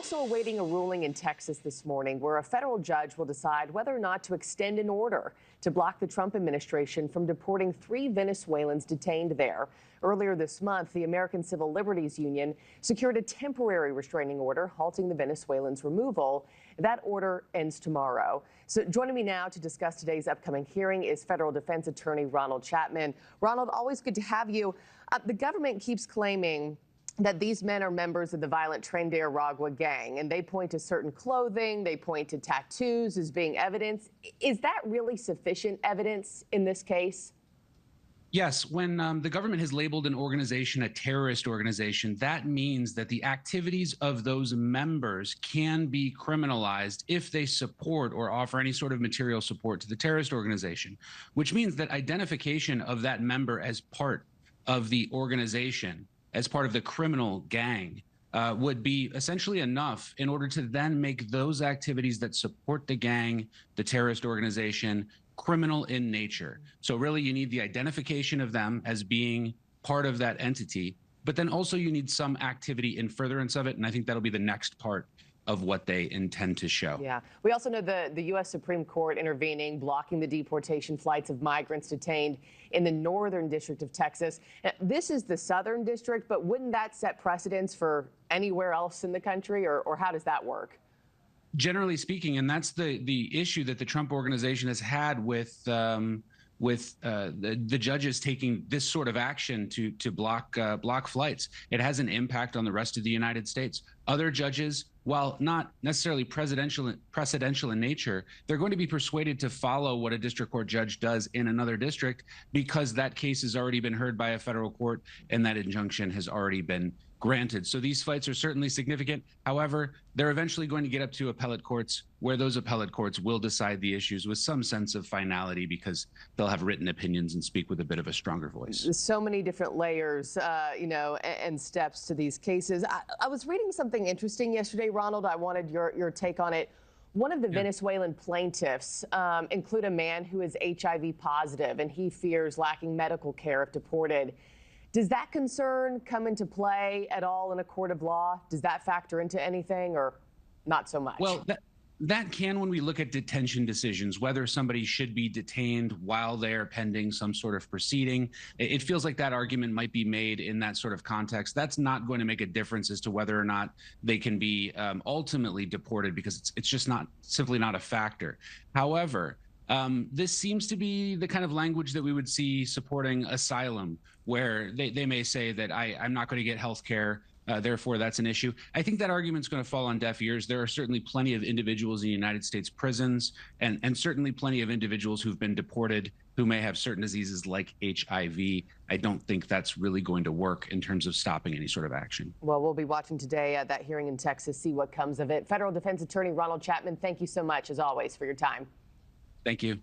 also awaiting a ruling in Texas this morning where a federal judge will decide whether or not to extend an order to block the Trump administration from deporting 3 Venezuelans detained there. Earlier this month, the American Civil Liberties Union secured a temporary restraining order halting the Venezuelans' removal. That order ends tomorrow. So joining me now to discuss today's upcoming hearing is federal defense attorney Ronald Chapman. Ronald, always good to have you. The government keeps claiming that these men are members of the violent Tren de Aragua gang, and they point to certain clothing, they point to tattoos as being evidence. Is that really sufficient evidence in this case? Yes, when the government has labeled an organization a terrorist organization, that means that the activities of those members can be criminalized if they support or offer any sort of material support to the terrorist organization, which means that identification of that member as part of the organization, as part of the criminal gang, would be essentially enough in order to then make those activities that support the gang, the terrorist organization, criminal in nature. So really you need the identification of them as being part of that entity, but then also you need some activity in furtherance of it. And I think that'll be the next part of what they intend to show. Yeah. We also know the U.S. Supreme Court intervening, blocking the deportation flights of migrants detained in the northern district of Texas. This is the southern district, but wouldn't that set precedents for anywhere else in the country, or how does that work? Generally speaking, and that's the issue that the Trump organization has had with the judges taking this sort of action to block flights. It has an impact on the rest of the United States. Other judges, while not necessarily precedential in nature, they're going to be persuaded to follow what a district court judge does in another district because that case has already been heard by a federal court and that injunction has already been granted. So these fights are certainly significant. However, they're eventually going to get up to appellate courts where those appellate courts will decide the issues with some sense of finality because they'll have written opinions and speak with a bit of a stronger voice. So many different layers, and steps to these cases. I was reading something interesting yesterday, Ronald. I wanted your take on it. One of the Venezuelan plaintiffs include a man who is HIV positive, and he fears lacking medical care if deported. Does that concern come into play at all in a court of law? Does that factor into anything, or not so much? Well, that can when we look at detention decisions, whether somebody should be detained while they're pending some sort of proceeding. It feels like that argument might be made in that sort of context. That's not going to make a difference as to whether or not they can be ultimately deported because it's just simply not a factor. However, this seems to be the kind of language that we would see supporting asylum, where they may say that I'm not going to get health care, therefore that's an issue. I think that argument's going to fall on deaf ears. There are certainly plenty of individuals in the United States prisons and certainly plenty of individuals who've been deported who may have certain diseases like HIV. I don't think that's really going to work in terms of stopping any sort of action. Well, we'll be watching today at that hearing in Texas, see what comes of it. Federal defense attorney Ronald Chapman, thank you so much, as always, for your time. Thank you.